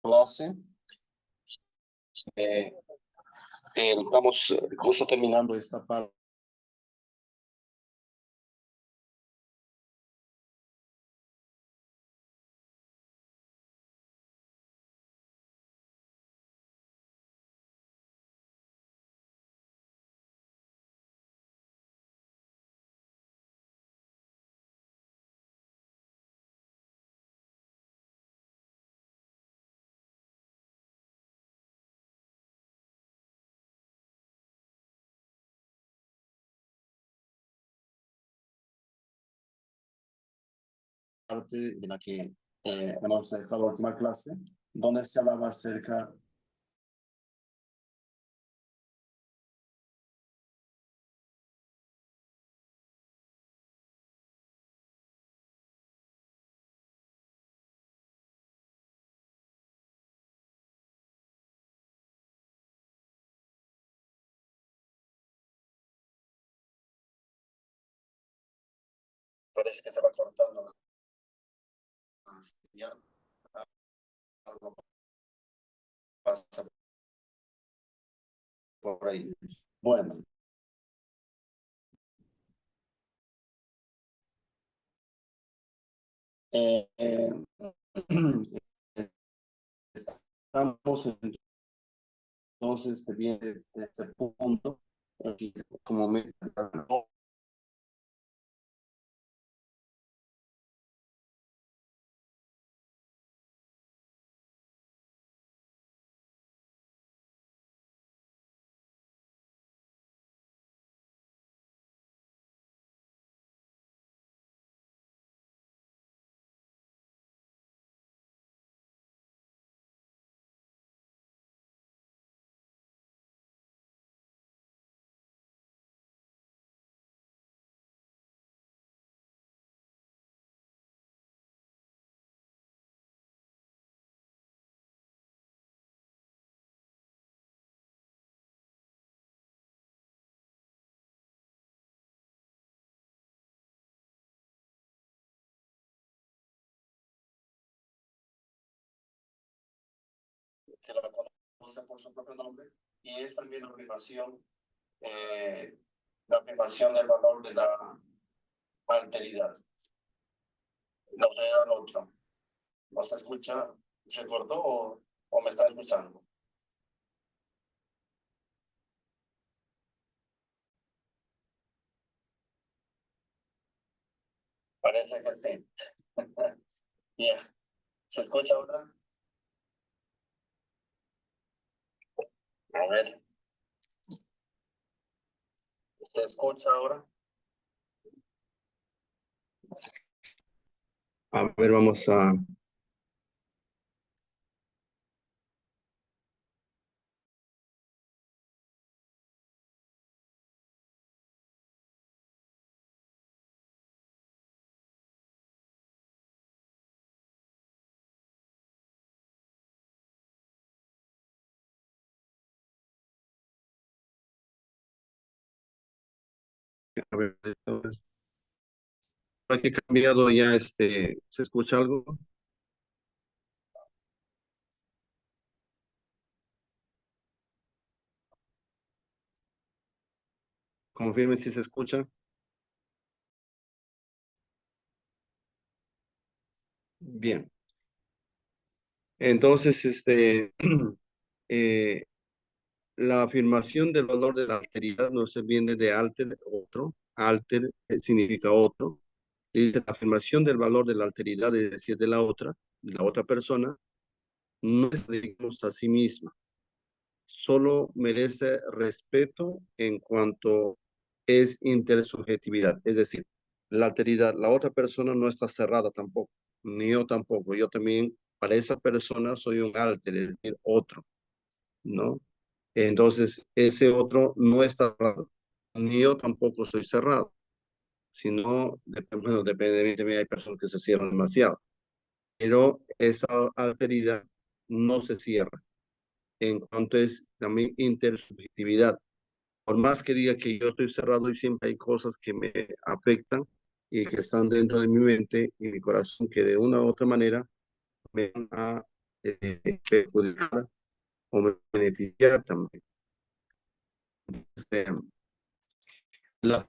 clase. Estamos justo terminando esta parte. En la que hemos dejado la última clase, donde se hablaba acerca parece que se va cortando ya algo pasa por ahí. Bueno, estamos entonces bien de este punto como me que la conoce por su propio nombre, y es también la afirmación del valor de la alteridad. La alteridad del otro. ¿No se escucha? ¿Se cortó o me está escuchando? Parece que sí. Bien. ¿Se escucha ahora? A ver. ¿Se escucha ahora? A ver, vamos a... A ver, ¿para qué cambiado ya ¿se escucha algo? Confirme si se escucha. Bien. Entonces, eh, la afirmación del valor de la alteridad no se viene de alter, otro. Alter significa otro. Y la afirmación del valor de la alteridad, es decir, de la otra persona, no es, digamos, a sí misma. Solo merece respeto en cuanto es intersubjetividad. Es decir, la alteridad, la otra persona no está cerrada tampoco, ni yo tampoco. Yo también, para esa persona, soy un alter, es decir, otro, ¿no? Entonces, ese otro no está cerrado, ni yo tampoco soy cerrado, sino, bueno, depende de mí, también hay personas que se cierran demasiado, pero esa alteridad no se cierra en cuanto es también intersubjetividad. Por más que diga que yo estoy cerrado y siempre hay cosas que me afectan y que están dentro de mi mente y mi corazón que de una u otra manera me van a perjudicar o beneficiar también. Este, la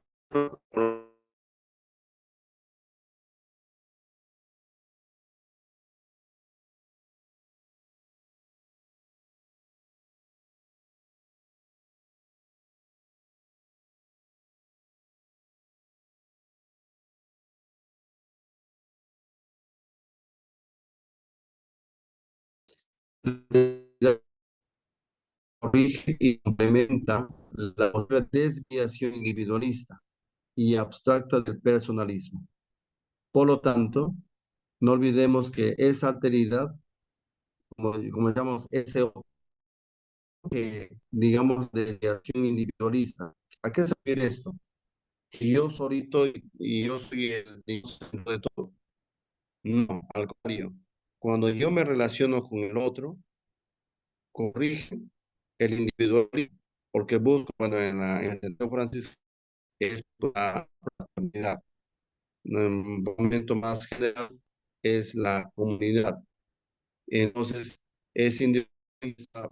corrige y complementa la otra desviación individualista y abstracta del personalismo. Por lo tanto, no olvidemos que esa alteridad, como llamamos ese, digamos, desviación individualista. ¿A qué se refiere esto? Que yo solito y yo soy el Dios centro de todo. No, al contrario. Cuando yo me relaciono con el otro, corrige el individualismo, porque busco, bueno, en el sentido Francis, es la comunidad. En un momento más general es la comunidad. Entonces, es individualista.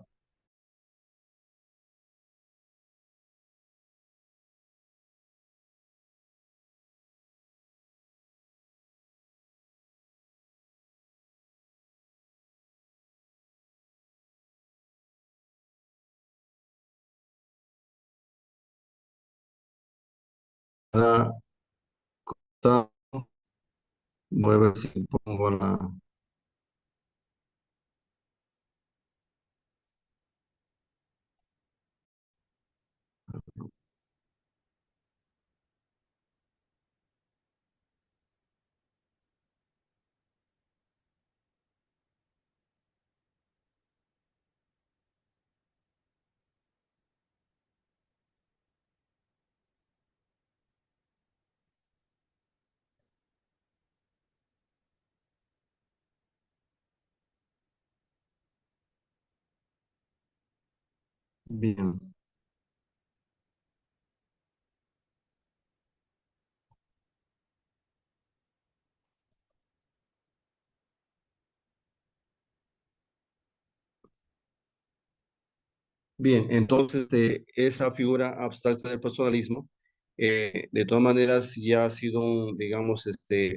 Voy a ver si pongo la... Bien. Bien, entonces esa figura abstracta del personalismo, de todas maneras ya ha sido, digamos,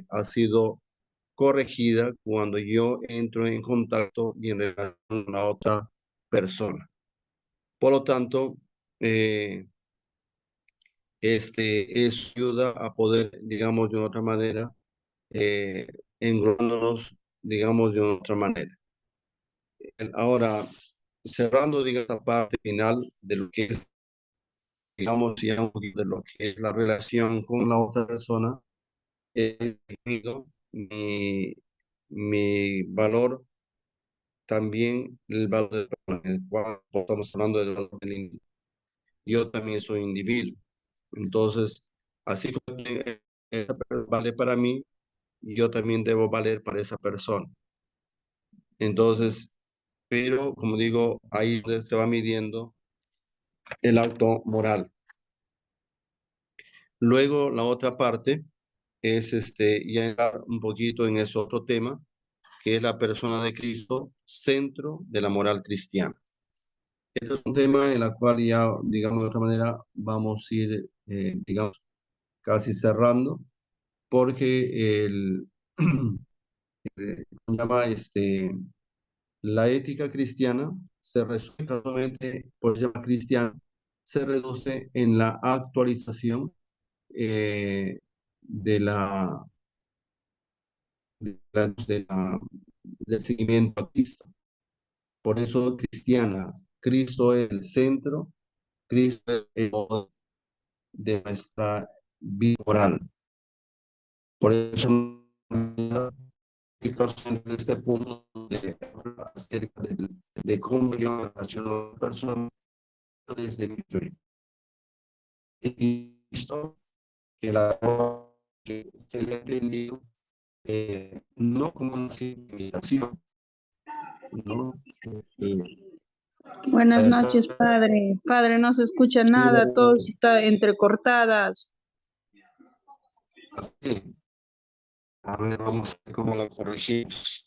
ha sido corregida cuando yo entro en contacto y en relación con la otra persona. Por lo tanto, eso ayuda a poder, digamos, de otra manera, eh, englobándonos, digamos, de otra manera. Ahora, cerrando, digamos, la parte final de lo que es, digamos, ya un poquito de lo que es la relación con la otra persona, he definido mi valor, también el valor de la persona. Cuando estamos hablando del valor del individuo, yo también soy individuo. Entonces, así como esa persona vale para mí, yo también debo valer para esa persona. Entonces, pero como digo, ahí se va midiendo el acto moral. Luego, la otra parte es ya entrar un poquito en ese otro tema, que es la persona de Cristo, centro de la moral cristiana. Este es un tema en el cual ya, digamos de otra manera, vamos a ir, digamos, casi cerrando, porque llama la ética cristiana se resume casualmente, pues se llama cristiana, se reduce en la actualización eh, de la, del seguimiento a Cristo. Por eso cristiana, Cristo es el centro, Cristo es el modo de nuestra vida moral. Por eso en este punto acerca de cómo yo me relaciono a la persona desde mi fe. Y Cristo, que la que se le ha entendido no como una simple imitación, ¿no? Eh, Buenas noches, padre. Padre, no se escucha nada, todo está entrecortadas. así. A ver, vamos a ver cómo la corregimos.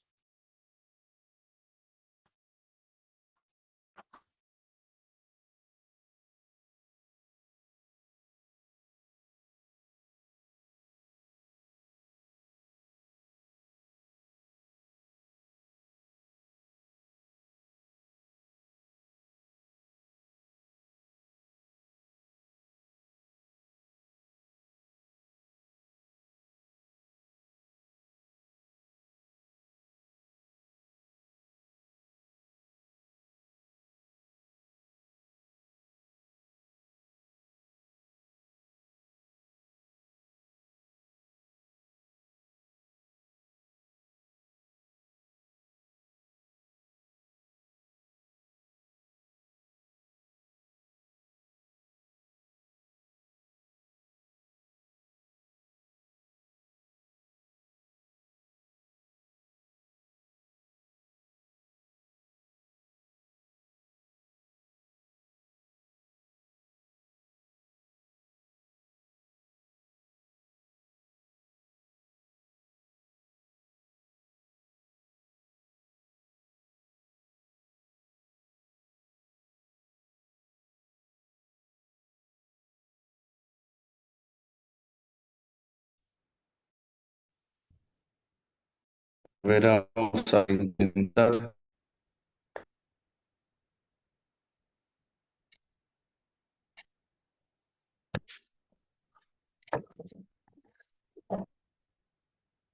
ver, vamos a intentar.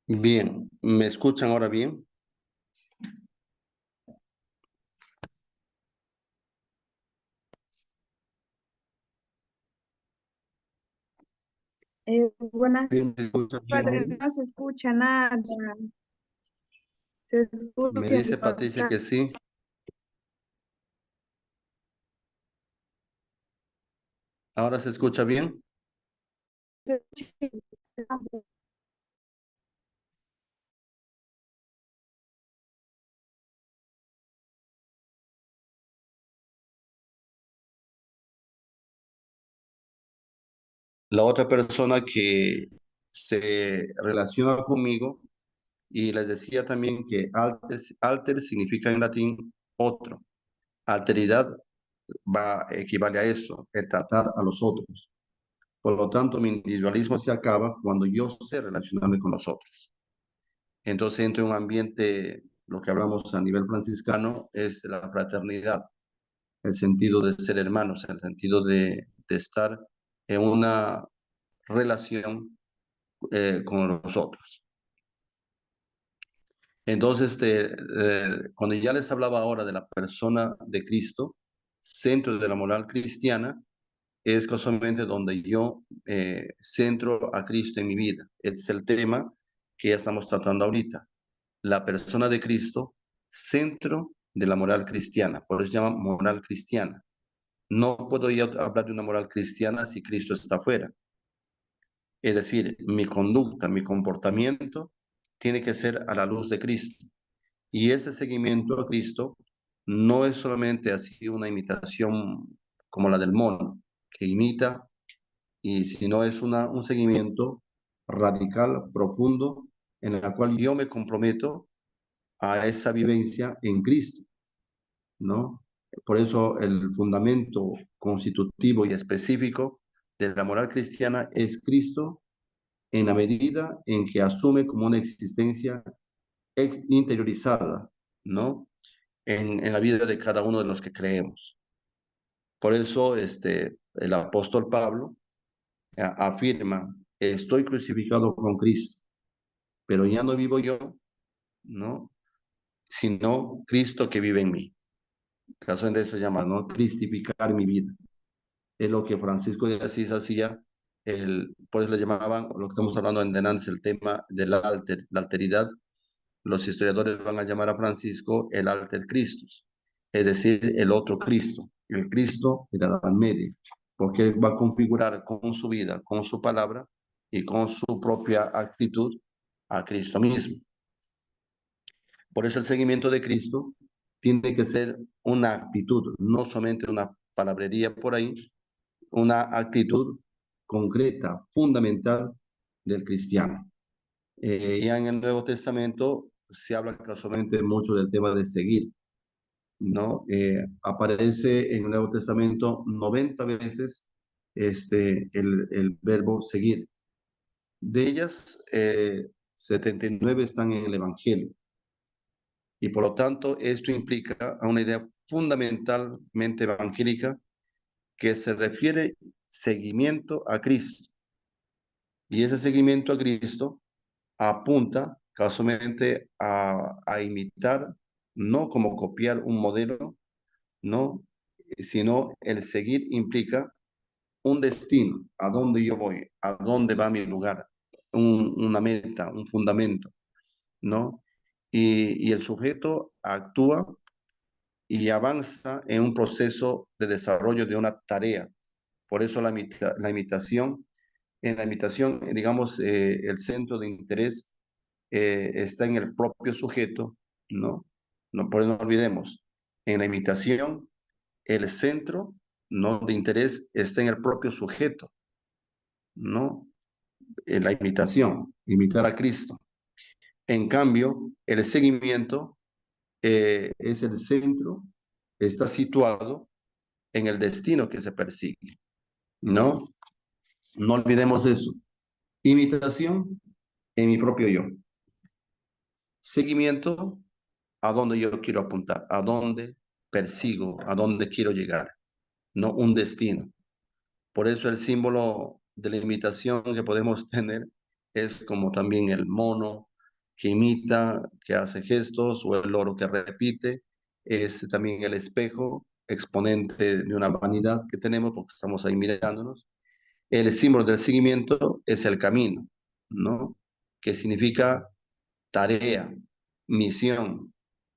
Bien, ¿me escuchan ahora bien? Buenas, Bien, ¿me escuchan bien padre, ahí? no se escucha nada. Se Me escucha dice Patricia que sí. ¿Ahora se escucha bien? La otra persona que se relaciona conmigo y les decía también que alter significa en latín otro. Alteridad equivale a eso, el tratar a los otros. Por lo tanto, mi individualismo se acaba cuando yo sé relacionarme con los otros. Entonces entro en un ambiente, lo que hablamos a nivel franciscano, es la fraternidad, el sentido de ser hermanos, el sentido de estar en una relación con los otros. Entonces, cuando ya les hablaba ahora de la persona de Cristo, centro de la moral cristiana, es casualmente donde yo centro a Cristo en mi vida. Es el tema que ya estamos tratando ahorita. La persona de Cristo, centro de la moral cristiana. Por eso se llama moral cristiana. No puedo yo hablar de una moral cristiana si Cristo está afuera. Es decir, mi conducta, mi comportamiento tiene que ser a la luz de Cristo. Y ese seguimiento a Cristo no es solamente así una imitación como la del mono, que imita, y sino es un seguimiento radical, profundo, en el cual yo me comprometo a esa vivencia en Cristo, ¿no? Por eso el fundamento constitutivo y específico de la moral cristiana es Cristo en la medida en que asume como una existencia interiorizada, ¿no? En la vida de cada uno de los que creemos. Por eso el apóstol Pablo afirma, estoy crucificado con Cristo, pero ya no vivo yo, ¿no? Sino Cristo que vive en mí. Caso de eso se llama, ¿no? Cristificar mi vida. Es lo que Francisco de Asís hacía, por eso le llamaban, lo que estamos hablando en delante, el tema de la alteridad. Los historiadores van a llamar a Francisco el alter Christus, es decir, el otro Cristo, el Cristo de la Edad Media, porque va a configurar con su vida, con su palabra y con su propia actitud a Cristo mismo. Por eso el seguimiento de Cristo tiene que ser una actitud, no solamente una palabrería por ahí, una actitud concreta, fundamental del cristiano. Ya en el Nuevo Testamento se habla casualmente mucho del tema de seguir, ¿no? Aparece en el Nuevo Testamento 90 veces el verbo seguir. De ellas, 79 están en el Evangelio. Y por lo tanto, esto implica a una idea fundamentalmente evangélica que se refiere seguimiento a Cristo. Y ese seguimiento a Cristo apunta casualmente a imitar, no como copiar un modelo, no, sino el seguir implica un destino, a dónde yo voy, a dónde va mi lugar, una meta, un fundamento, ¿no? Y el sujeto actúa y avanza en un proceso de desarrollo de una tarea. Por eso la imitación, en la imitación, digamos, el centro de interés está en el propio sujeto, ¿no? No, por eso no olvidemos, en la imitación, el centro, ¿no? De interés está en el propio sujeto, ¿no? En la imitación, imitar a Cristo. En cambio, el seguimiento es el centro, está situado en el destino que se persigue, ¿no? No olvidemos eso. Imitación en mi propio yo. Seguimiento a dónde yo quiero apuntar, a dónde persigo, a dónde quiero llegar, no un destino. Por eso el símbolo de la imitación que podemos tener es como también el mono que imita, que hace gestos, o el loro que repite, es también el espejo, exponente de una vanidad que tenemos porque estamos ahí mirándonos. El símbolo del seguimiento es el camino, ¿no? Que significa tarea, misión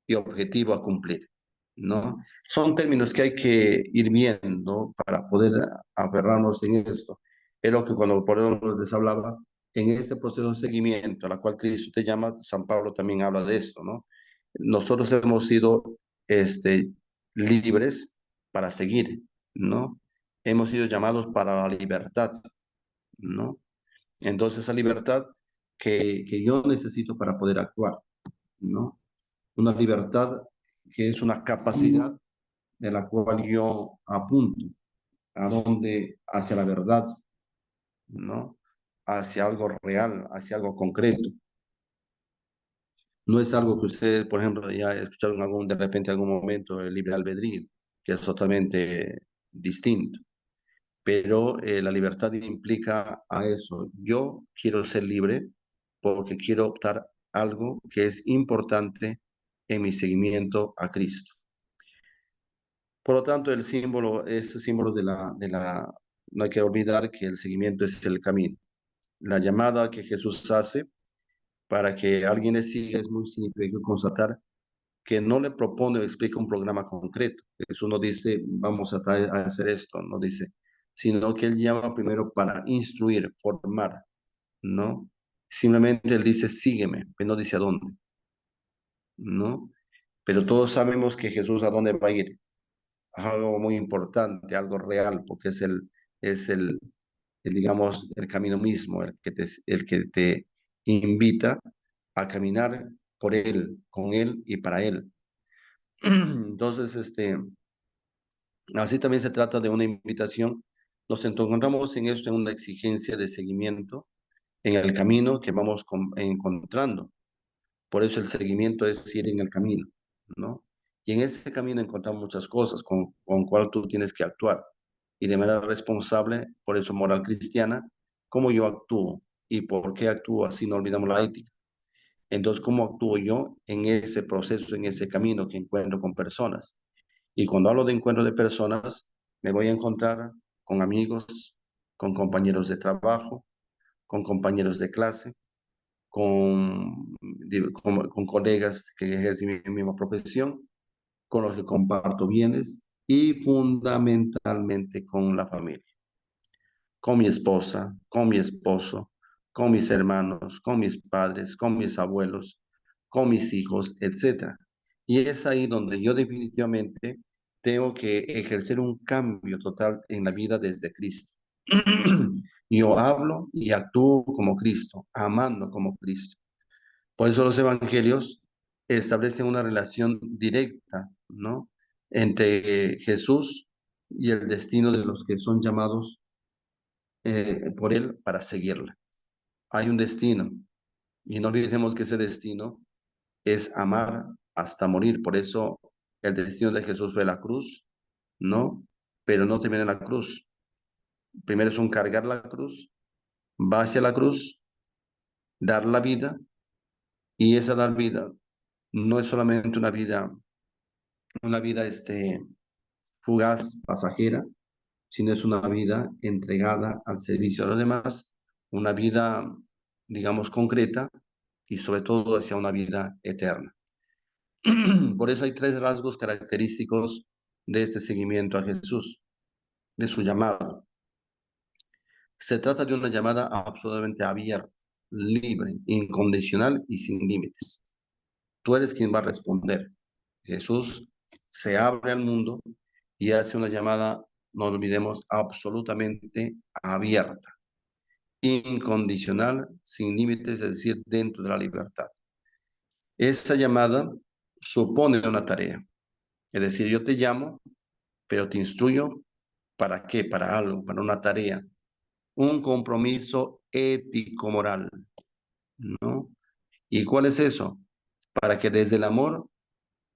y objetivo a cumplir, ¿no? Son términos que hay que ir viendo para poder aferrarnos en esto. Es lo que cuando por eso les hablaba, en este proceso de seguimiento a la cual Cristo te llama, San Pablo también habla de esto, ¿no? Nosotros hemos sido libres para seguir, ¿no? Hemos sido llamados para la libertad, ¿no? Entonces, esa libertad que yo necesito para poder actuar, ¿no? Una libertad que es una capacidad de la cual yo apunto a dónde, hacia la verdad, ¿no? Hacia algo real, hacia algo concreto. No es algo que ustedes, por ejemplo, ya escucharon de repente algún momento el libre albedrío, que es totalmente distinto. Pero la libertad implica a eso. Yo quiero ser libre porque quiero optar algo que es importante en mi seguimiento a Cristo. Por lo tanto, el símbolo es símbolo no hay que olvidar que el seguimiento es el camino. La llamada que Jesús hace para que alguien le siga es muy simple. Hay que constatar que no le propone o explica un programa concreto. Jesús no dice, vamos a hacer esto, no dice, sino que él llama primero para instruir, formar, ¿no? Simplemente él dice, sígueme, pero no dice a dónde, ¿no? Pero todos sabemos que Jesús a dónde va a ir. Algo muy importante, algo real, porque digamos, el camino mismo, el que te invita a caminar por él, con él y para él. Entonces, así también se trata de una invitación. Nos encontramos en esto, en una exigencia de seguimiento en el camino que vamos encontrando. Por eso el seguimiento es ir en el camino, ¿no? Y en ese camino encontramos muchas cosas con cual tú tienes que actuar. Y de manera responsable, por eso moral cristiana, cómo yo actúo y por qué actúo, así no olvidamos la ética. Entonces, ¿cómo actúo yo en ese proceso, en ese camino que encuentro con personas? Y cuando hablo de encuentro de personas, me voy a encontrar con amigos, con compañeros de trabajo, con compañeros de clase, con colegas que ejercen mi misma profesión, con los que comparto bienes y fundamentalmente con la familia, con mi esposa, con mi esposo, con mis hermanos, con mis padres, con mis abuelos, con mis hijos, etcétera. Y es ahí donde yo definitivamente tengo que ejercer un cambio total en la vida desde Cristo. Yo hablo y actúo como Cristo, amando como Cristo. Por eso los evangelios establecen una relación directa, ¿no? Entre Jesús y el destino de los que son llamados por él para seguirla. Hay un destino y no olvidemos que ese destino es amar hasta morir. Por eso el destino de Jesús fue la cruz, ¿no? Pero no termina en la cruz. Primero es un cargar la cruz, va hacia la cruz, dar la vida, y esa dar vida no es solamente una vida fugaz, pasajera, sino es una vida entregada al servicio de los demás, una vida, digamos, concreta y sobre todo hacia una vida eterna. Por eso hay tres rasgos característicos de este seguimiento a Jesús, de su llamado. Se trata de una llamada absolutamente abierta, libre, incondicional y sin límites. Tú eres quien va a responder. Jesús se abre al mundo y hace una llamada, no olvidemos, absolutamente abierta, incondicional, sin límites, es decir, dentro de la libertad. Esa llamada supone una tarea, es decir, yo te llamo, pero te instruyo para qué, para algo, para una tarea, un compromiso ético-moral, ¿no? ¿Y cuál es eso? para que desde el amor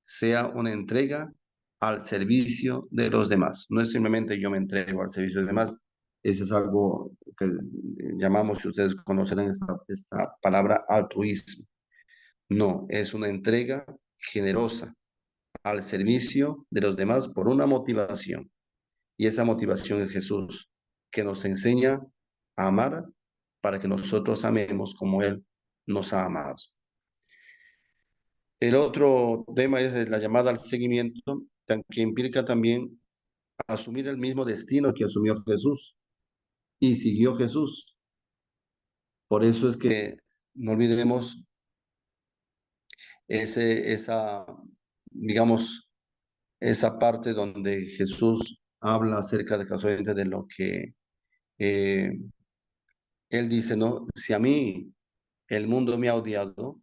sea una entrega al servicio de los demás. No es simplemente yo me entrego al servicio de los demás, eso es algo que llamamos, si ustedes conocerán esta palabra, altruismo. No, es una entrega generosa al servicio de los demás por una motivación. Y esa motivación es Jesús, que nos enseña a amar para que nosotros amemos como Él nos ha amado. El otro tema es la llamada al seguimiento, que implica también asumir el mismo destino que asumió Jesús y siguió Jesús. Por eso es que no olvidemos digamos, esa parte donde Jesús habla acerca de casualmente de lo que eh, Él dice, ¿no? Si a mí el mundo me ha odiado,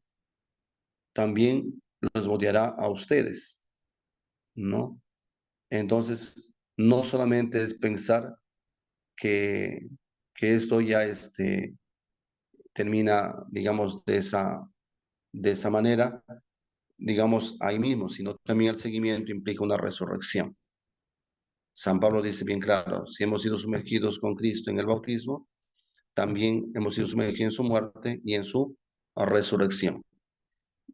también los odiará a ustedes, ¿no? Entonces, no solamente es pensar que, que esto ya termina, digamos, de esa manera, digamos, ahí mismo, sino también el seguimiento implica una resurrección. San Pablo dice bien claro, si hemos sido sumergidos con Cristo en el bautismo, también hemos sido sumergidos en su muerte y en su resurrección.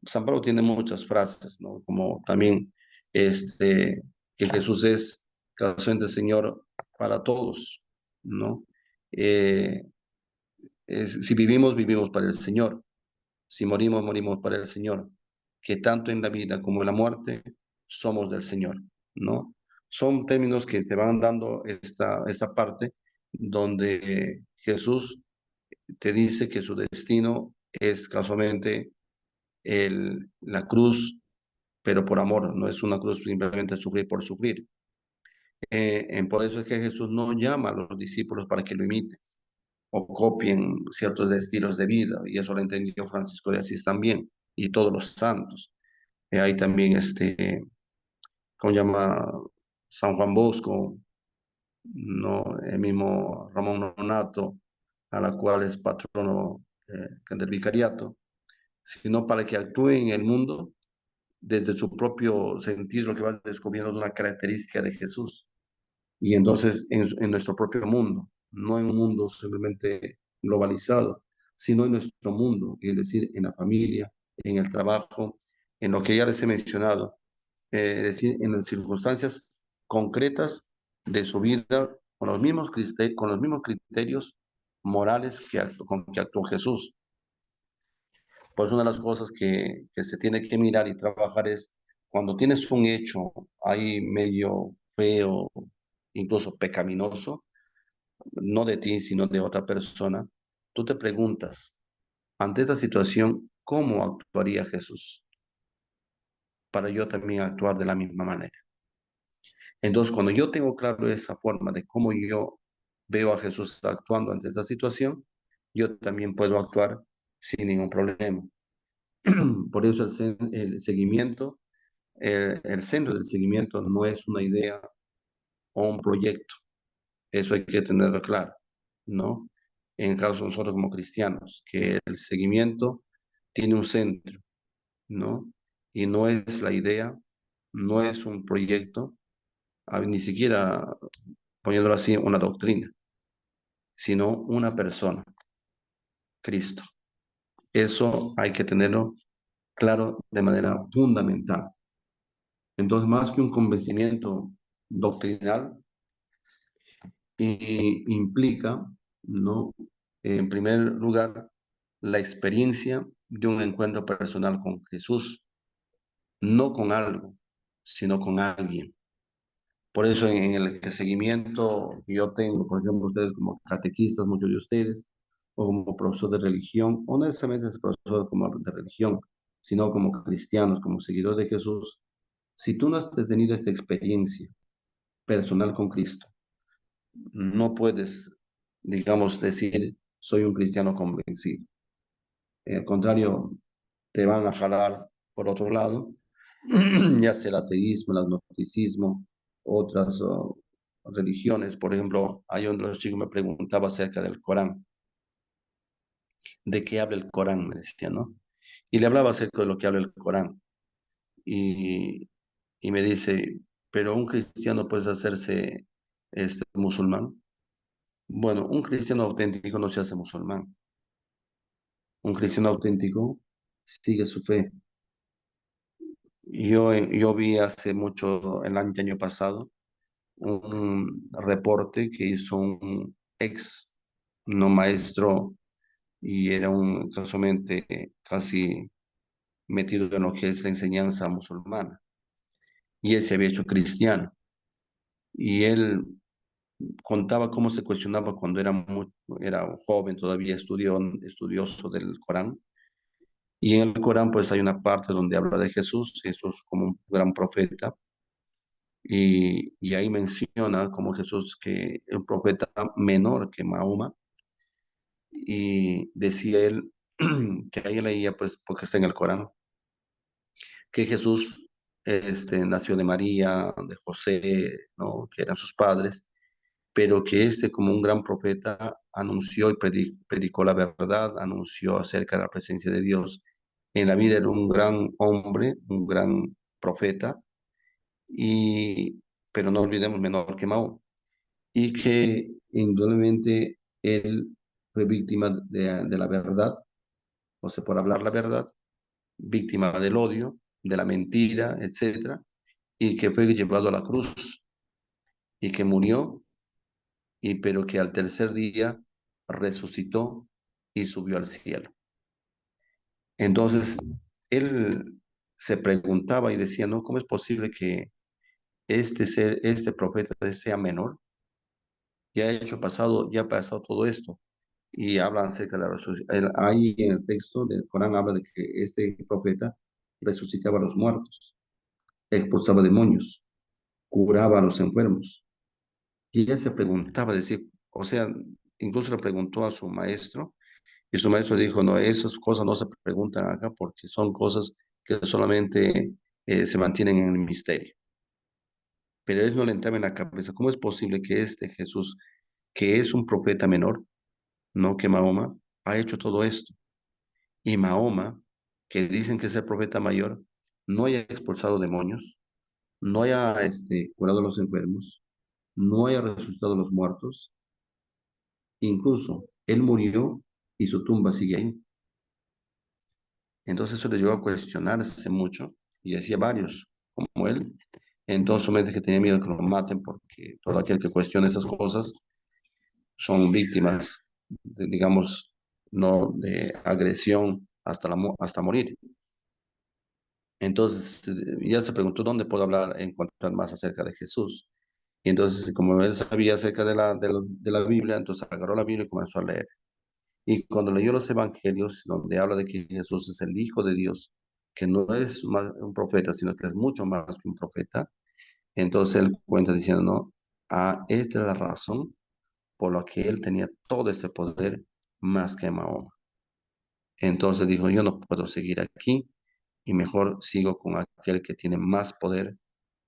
San Pablo tiene muchas frases, ¿no? Como también que Jesús es casualmente Señor para todos, ¿no? Eh, si vivimos, vivimos para el Señor. Si morimos, morimos para el Señor. Que tanto en la vida como en la muerte somos del Señor, ¿no? Son términos que te van dando esta parte donde Jesús te dice que su destino es casualmente la cruz, pero por amor, no es una cruz simplemente sufrir por sufrir. Por eso es que Jesús no llama a los discípulos para que lo imiten o copien ciertos estilos de vida, y eso lo entendió Francisco de Asís también, y todos los santos. Hay también ¿cómo llama? San Juan Bosco, ¿no? El mismo Ramón Nonato, a la cual es patrono del vicariato, sino para que actúe en el mundo desde su propio sentido, lo que va descubriendo una característica de Jesús. Y entonces en nuestro propio mundo, no en un mundo simplemente globalizado, sino en nuestro mundo, es decir, en la familia, en el trabajo, en lo que ya les he mencionado, es decir, en las circunstancias concretas de su vida, con los mismos criterios morales con que actuó Jesús. Pues una de las cosas que se tiene que mirar y trabajar es cuando tienes un hecho ahí medio feo, incluso pecaminoso, no de ti, sino de otra persona, tú te preguntas, ante esta situación, ¿cómo actuaría Jesús? Para yo también actuar de la misma manera. Entonces, cuando yo tengo claro esa forma de cómo yo veo a Jesús actuando ante esta situación, yo también puedo actuar sin ningún problema. Por eso el seguimiento, el centro del seguimiento no es una idea o un proyecto. Eso hay que tenerlo claro, ¿no? En caso de nosotros como cristianos, que el seguimiento tiene un centro, ¿no? Y no es la idea, no es un proyecto, ni siquiera, poniéndolo así, una doctrina, sino una persona, Cristo. Eso hay que tenerlo claro de manera fundamental. Entonces, más que un convencimiento doctrinal, implica, ¿no? En primer lugar, la experiencia de un encuentro personal con Jesús, no con algo, sino con alguien. Por eso en el seguimiento que yo tengo, por ejemplo, ustedes como catequistas, muchos de ustedes, o como profesor de religión, o no necesariamente es profesor como de religión, sino como cristianos, como seguidores de Jesús, si tú no has tenido esta experiencia personal con Cristo, no puedes, digamos, decir, soy un cristiano convencido. Al contrario, te van a jalar por otro lado, ya sea el ateísmo, el agnosticismo, otras religiones. Por ejemplo, hay uno de los chicos me preguntaba acerca del Corán. ¿De qué habla el Corán? Me decía, ¿no? Y le hablaba acerca de lo que habla el Corán. Y, y me dice, pero un cristiano puede hacerse musulmán. Bueno, un cristiano auténtico no se hace musulmán. Un cristiano auténtico sigue su fe. Yo vi hace mucho, el año pasado, un reporte que hizo un ex no maestro y era un casualmente casi metido en lo que es la enseñanza musulmana. Y él se había hecho cristiano. Y él contaba cómo se cuestionaba cuando era joven, todavía estudioso del Corán. Y en el Corán pues hay una parte donde habla de Jesús como un gran profeta. Y ahí menciona como Jesús que el profeta menor que Mahoma. Y decía él que ahí leía, pues, porque está en el Corán, que Jesús nació de María, de José, ¿no? Que eran sus padres, pero que como un gran profeta, anunció y predicó la verdad, anunció acerca de la presencia de Dios en la vida de un gran hombre, un gran profeta, y, pero no olvidemos menor que Mahoma, y que indudablemente él fue víctima de la verdad, o sea, por hablar la verdad, víctima del odio, de la mentira, etcétera, y que fue llevado a la cruz y que murió, pero que al tercer día resucitó y subió al cielo. Entonces, él se preguntaba y decía, ¿no? ¿Cómo es posible que este profeta sea menor? Ya ha pasado todo esto. Y hablan acerca de la resurrección. Ahí en el texto del Corán habla de que este profeta resucitaba a los muertos, expulsaba demonios, curaba a los enfermos. Y él se preguntaba, decir, o sea, incluso le preguntó a su maestro, y su maestro dijo, no, esas cosas no se preguntan acá porque son cosas que solamente se mantienen en el misterio. Pero a él no le entraba en la cabeza, ¿cómo es posible que este Jesús, que es un profeta menor, no que Mahoma, ha hecho todo esto? Y Mahoma, que dicen que es el profeta mayor, no haya expulsado demonios, no haya curado a los enfermos, no haya resucitado a los muertos, incluso él murió y su tumba sigue ahí. Entonces eso le llevó a cuestionarse mucho y hacía varios como él. Entonces me dice que tenía miedo que lo maten porque todo aquel que cuestiona esas cosas son víctimas, digamos, no de agresión hasta morir. Entonces ya se preguntó dónde puedo encontrar más acerca de Jesús. Y entonces, como él sabía acerca de la Biblia, entonces agarró la Biblia y comenzó a leer. Y cuando leyó los evangelios, donde habla de que Jesús es el Hijo de Dios, que no es un profeta, sino que es mucho más que un profeta, entonces él cuenta diciendo, no, esta es la razón por la que él tenía todo ese poder más que Mahoma. Entonces dijo, yo no puedo seguir aquí y mejor sigo con aquel que tiene más poder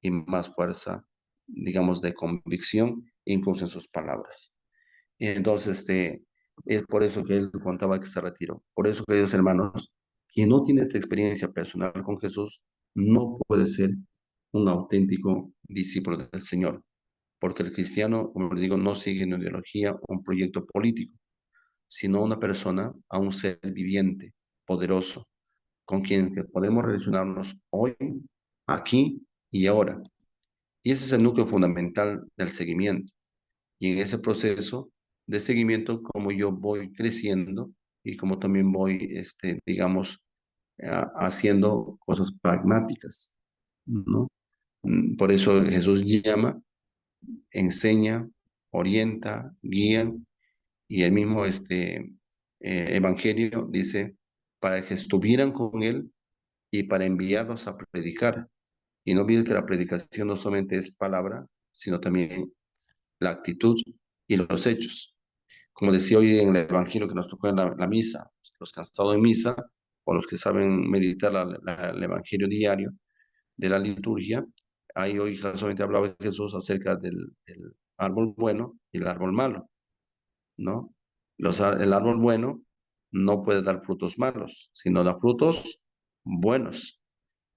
y más fuerza, digamos, de convicción, incluso en sus palabras. Y entonces, es por eso que él contaba que se retiró. Por eso, queridos hermanos, quien no tiene esta experiencia personal con Jesús no puede ser un auténtico discípulo del Señor, porque el cristiano, como le digo, no sigue una ideología o un proyecto político, sino una persona, a un ser viviente, poderoso, con quien que podemos relacionarnos hoy, aquí y ahora. Y ese es el núcleo fundamental del seguimiento. Y en ese proceso de seguimiento, como yo voy creciendo y como también voy, digamos, haciendo cosas pragmáticas, ¿no? Por eso Jesús llama, enseña, orienta, guía, y el mismo Evangelio dice, para que estuvieran con él y para enviarlos a predicar. Y no olvides que la predicación no solamente es palabra, sino también la actitud y los hechos. Como decía hoy en el Evangelio que nos tocó en la misa, los que han estado en misa o los que saben meditar el Evangelio diario de la liturgia, ahí hoy casualmente hablaba Jesús acerca del árbol bueno y el árbol malo, ¿no? El árbol bueno no puede dar frutos malos, sino da frutos buenos.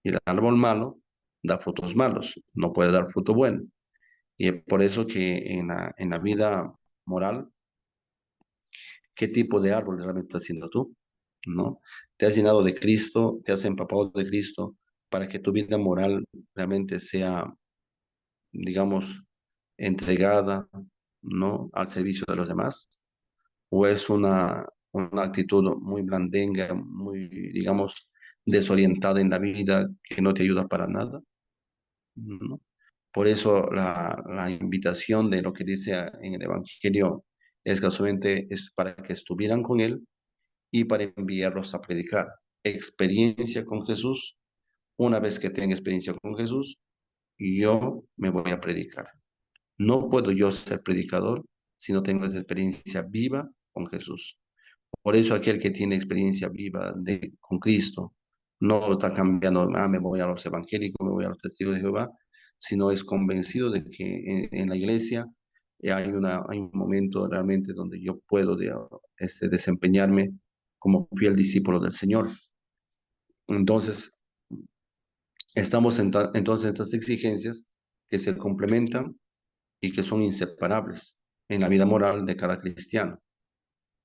Y el árbol malo da frutos malos, no puede dar fruto bueno. Y es por eso que en la vida moral, ¿qué tipo de árbol realmente estás siendo tú? ¿No? Te has llenado de Cristo, te has empapado de Cristo para que tu vida moral realmente sea, digamos, entregada, ¿no? Al servicio de los demás. ¿O es una actitud muy blandenga, muy, digamos, desorientada en la vida que no te ayuda para nada? ¿No? Por eso la invitación de lo que dice en el Evangelio es casualmente es para que estuvieran con Él y para enviarlos a predicar. Experiencia con Jesús. Una vez que tenga experiencia con Jesús, yo me voy a predicar. No puedo yo ser predicador si no tengo esa experiencia viva con Jesús. Por eso aquel que tiene experiencia viva con Cristo no está cambiando, me voy a los evangélicos, me voy a los testigos de Jehová, sino es convencido de que en la iglesia hay un momento realmente donde yo puedo desempeñarme como fiel discípulo del Señor. Entonces, estamos entonces en estas exigencias que se complementan y que son inseparables en la vida moral de cada cristiano.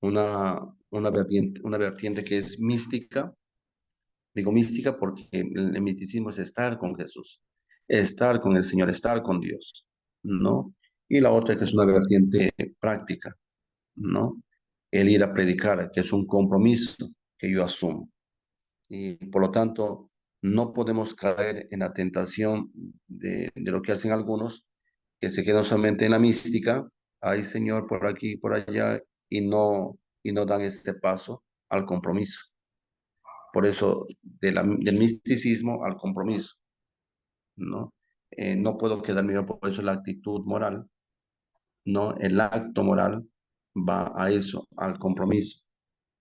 Una, una vertiente que es mística. Digo mística porque el misticismo es estar con Jesús, estar con el Señor, estar con Dios, ¿no? Y la otra que es una vertiente práctica, ¿no? El ir a predicar, que es un compromiso que yo asumo. Y por lo tanto, no podemos caer en la tentación de lo que hacen algunos, que se quedan solamente en la mística, ay Señor, por aquí, por allá, y no dan este paso al compromiso. Por eso, del misticismo al compromiso, ¿no? No puedo quedarme yo, por eso la actitud moral, ¿no? El acto moral va a eso, al compromiso.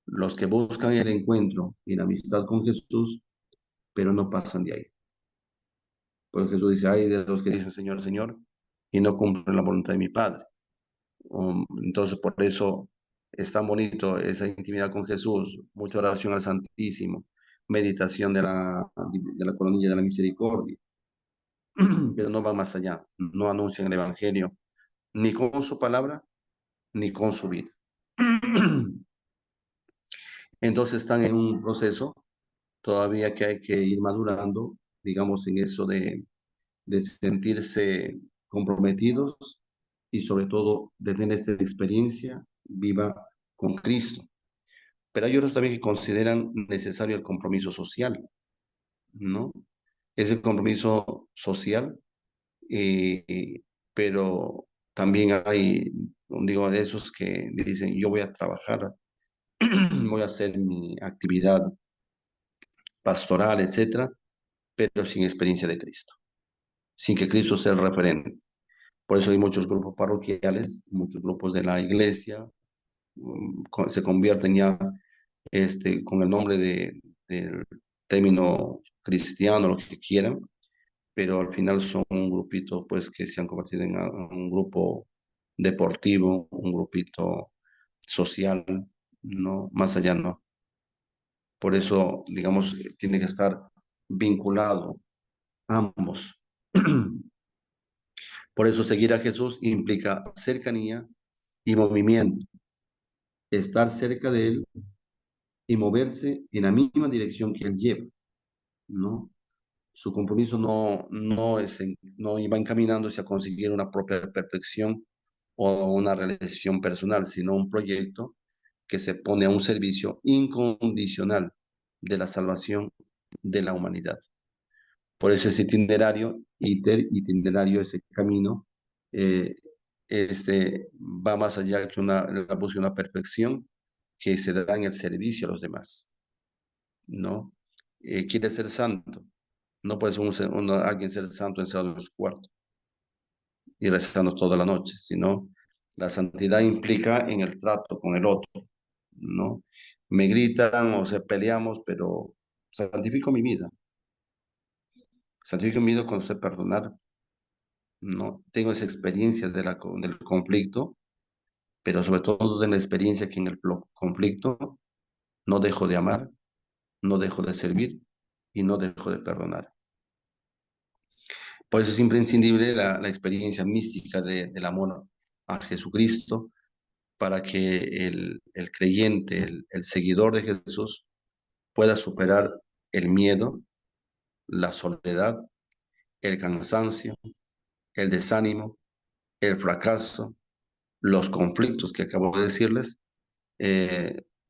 Los que buscan el encuentro y la amistad con Jesús, pero no pasan de ahí. Porque Jesús dice, ay de los que dicen Señor, Señor, y no cumplen la voluntad de mi Padre. Entonces, por eso es tan bonito esa intimidad con Jesús, mucha oración al Santísimo, meditación de la coronilla de la misericordia, pero no van más allá, no anuncian el Evangelio, ni con su palabra, ni con su vida. Entonces están en un proceso todavía que hay que ir madurando, digamos, en eso de sentirse comprometidos y sobre todo de tener esta experiencia viva con Cristo. Pero hay otros también que consideran necesario el compromiso social, ¿no? Ese compromiso social, pero también hay, digo, de esos que dicen, yo voy a trabajar, voy a hacer mi actividad pastoral, etcétera, pero sin experiencia de Cristo, sin que Cristo sea el referente. Por eso hay muchos grupos parroquiales, muchos grupos de la iglesia, se convierten ya con el nombre del término cristiano, lo que quieran, pero al final son un grupito pues que se han convertido en un grupo deportivo, un grupito social, no, más allá no. Por eso, digamos, tiene que estar vinculado ambos. Por eso seguir a Jesús implica cercanía y movimiento, estar cerca de Él y moverse en la misma dirección que Él lleva, ¿no? Su compromiso no iba encaminándose a conseguir una propia perfección o una realización personal, sino un proyecto que se pone a un servicio incondicional de la salvación de la humanidad. Por eso ese itinerario, ese camino, eh, va más allá que la búsqueda de una perfección que se da en el servicio a los demás, ¿no? Quiere ser santo, no puede ser alguien ser santo encerrado en su cuarto y rezando toda la noche, sino la santidad implica en el trato con el otro, ¿no? Me gritan o se peleamos, pero santifico mi vida con sé perdonar, ¿no? Tengo esa experiencia del conflicto, pero sobre todo de la experiencia que en el conflicto no dejo de amar, no dejo de servir y no dejo de perdonar. Por eso es imprescindible la experiencia mística del amor a Jesucristo para que el creyente, el seguidor de Jesús, pueda superar el miedo, la soledad, el cansancio, el desánimo, el fracaso, los conflictos que acabo de decirles.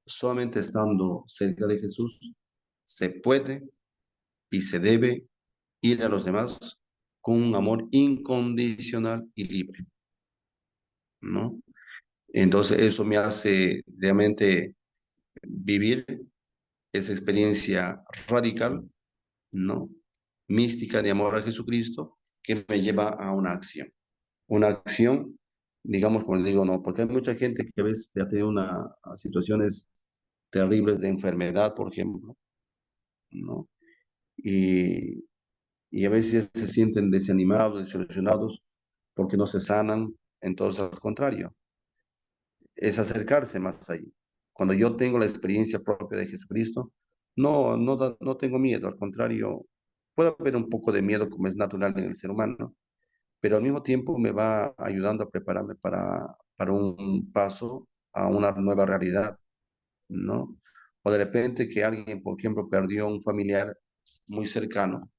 Solamente estando cerca de Jesús se puede y se debe ir a los demás con un amor incondicional y libre, ¿no? Entonces eso me hace realmente vivir esa experiencia radical, ¿no? Mística de amor a Jesucristo que me lleva a una acción. Una acción, digamos, como le digo, no, porque hay mucha gente que a veces ha tenido situaciones terribles de enfermedad, por ejemplo, ¿no? Y, y a veces se sienten desanimados, desilusionados porque no se sanan. Entonces, al contrario, es acercarse más ahí. Cuando yo tengo la experiencia propia de Jesucristo, no tengo miedo, al contrario, puede haber un poco de miedo como es natural en el ser humano, pero al mismo tiempo me va ayudando a prepararme para un paso a una nueva realidad, ¿no? O de repente que alguien, por ejemplo, perdió un familiar muy cercano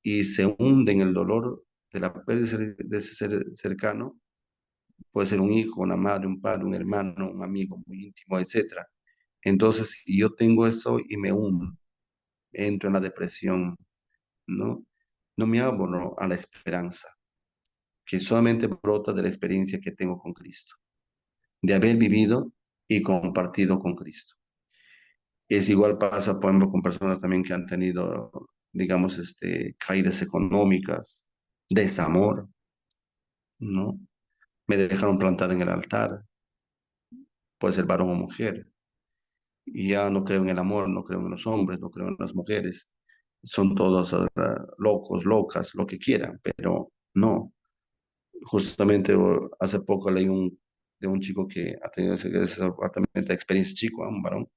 y se hunde en el dolor de la pérdida de ese ser cercano. Puede ser un hijo, una madre, un padre, un hermano, un amigo muy íntimo, etcétera. Entonces, si yo tengo eso y me hundo, entro en la depresión, ¿no? No me abro a la esperanza, que solamente brota de la experiencia que tengo con Cristo, de haber vivido y compartido con Cristo. Es igual pasa, por ejemplo, con personas también que han tenido, digamos, caídas económicas, desamor, ¿no? Me dejaron plantar en el altar, puede ser varón o mujer, y ya no creo en el amor, no creo en los hombres, no creo en las mujeres. Son todos locos, locas, lo que quieran, pero no. Justamente hace poco leí de un chico que ha tenido esa experiencia, chico, un varón,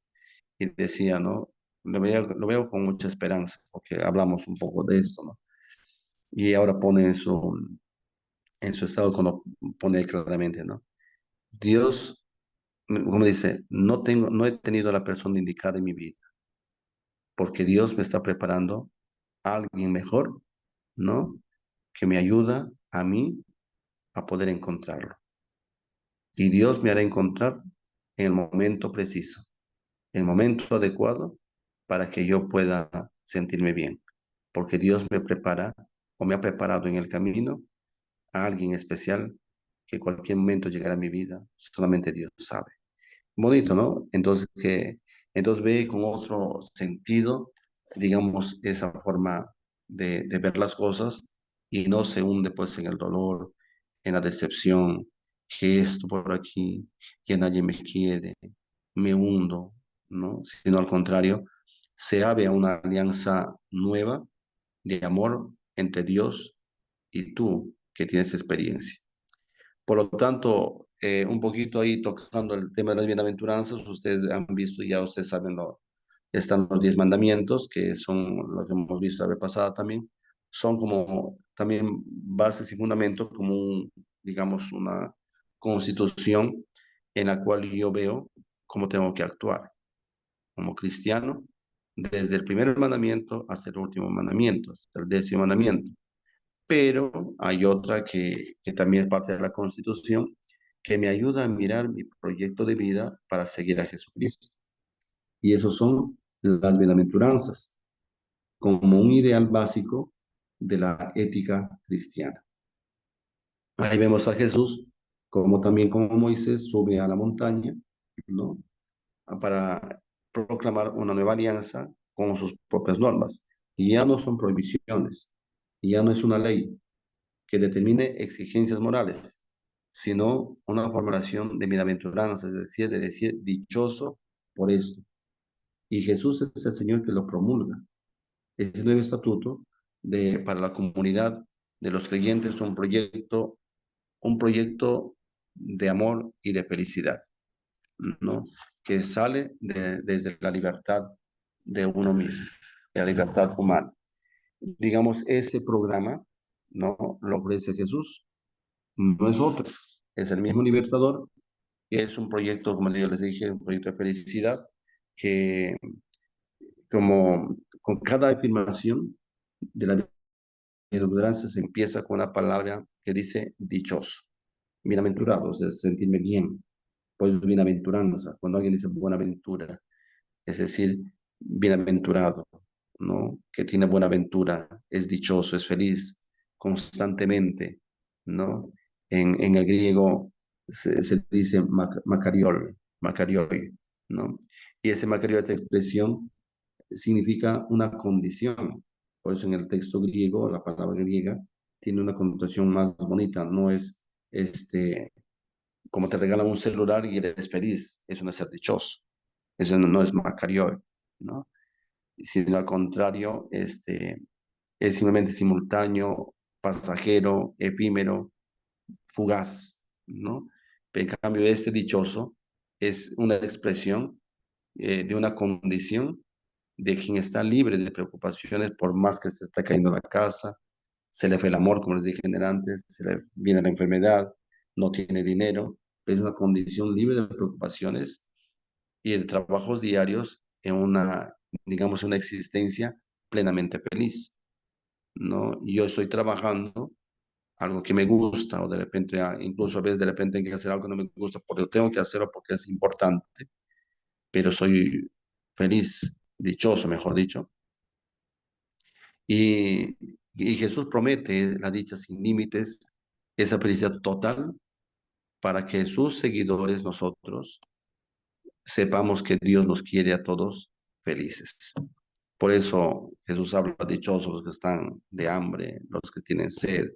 y decía, ¿no? Lo veo con mucha esperanza, porque hablamos un poco de esto, ¿no? Y ahora pone en su estado, cuando pone claramente, ¿no? Dios, como dice, no he tenido a la persona indicada en mi vida, porque Dios me está preparando a alguien mejor, ¿no? Que me ayuda a mí a poder encontrarlo. Y Dios me hará encontrar en el momento preciso, el momento adecuado para que yo pueda sentirme bien, porque Dios me prepara o me ha preparado en el camino a alguien especial que en cualquier momento llegará a mi vida, solamente Dios sabe. Bonito, ¿no? Entonces ve con otro sentido, digamos, esa forma de ver las cosas y no se hunde pues en el dolor, en la decepción, que esto por aquí, que nadie me quiere, me hundo, ¿no? Sino al contrario, se abre a una alianza nueva de amor entre Dios y tú que tienes experiencia. Por lo tanto, un poquito ahí tocando el tema de las bienaventuranzas, ustedes han visto, ya ustedes saben, están los 10 mandamientos, que son lo que hemos visto la vez pasada también, son como también bases y fundamentos, como digamos, una constitución en la cual yo veo cómo tengo que actuar como cristiano, desde el primer mandamiento hasta el último mandamiento, hasta el 10º mandamiento. Pero hay otra que también es parte de la Constitución, que me ayuda a mirar mi proyecto de vida para seguir a Jesucristo. Y esos son las bienaventuranzas, como un ideal básico de la ética cristiana. Ahí vemos a Jesús, como también como Moisés sube a la montaña, ¿no? Para proclamar una nueva alianza con sus propias normas. Y ya no son prohibiciones, y ya no es una ley que determine exigencias morales, sino una formulación de bienaventuranza, es decir, de decir dichoso por esto. Y Jesús es el Señor que lo promulga. Este nuevo estatuto para la comunidad de los creyentes, un proyecto de amor y de felicidad. ¿no? Que sale desde la libertad de uno mismo, de la libertad humana. Digamos, ese programa, ¿no? Lo ofrece Jesús, no es otro, es el mismo libertador, y es un proyecto, como yo les dije, un proyecto de felicidad que como con cada afirmación de la bienaventuranza se empieza con una palabra que dice dichoso, bienaventurado, o sea, sentirme bien, pues bienaventuranza, cuando alguien dice buenaventura, es decir, bienaventurado, ¿no? Que tiene buena ventura, es dichoso, es feliz constantemente, ¿no? En el griego se dice macariol, macarioi, ¿no? Y ese macarioi, esta expresión, significa una condición. Por eso en el texto griego, la palabra griega, tiene una connotación más bonita, no es como te regalan un celular y eres feliz, eso no es ser dichoso, eso no es macarioi, ¿no? Sino al contrario, es simplemente simultáneo, pasajero, efímero, fugaz, ¿no? Pero en cambio, este dichoso es una expresión de una condición de quien está libre de preocupaciones por más que se está cayendo la casa, se le fue el amor, como les dije antes, se le viene la enfermedad, no tiene dinero, es una condición libre de preocupaciones y de trabajos diarios en una, digamos, una existencia plenamente feliz, ¿no? Yo estoy trabajando algo que me gusta o de repente, incluso a veces de repente hay que hacer algo que no me gusta porque tengo que hacerlo porque es importante, pero soy feliz, dichoso, mejor dicho. Y, y Jesús promete la dicha sin límites, esa felicidad total para que sus seguidores, nosotros, sepamos que Dios nos quiere a todos felices. Por eso Jesús habla dichosos los que están de hambre, los que tienen sed,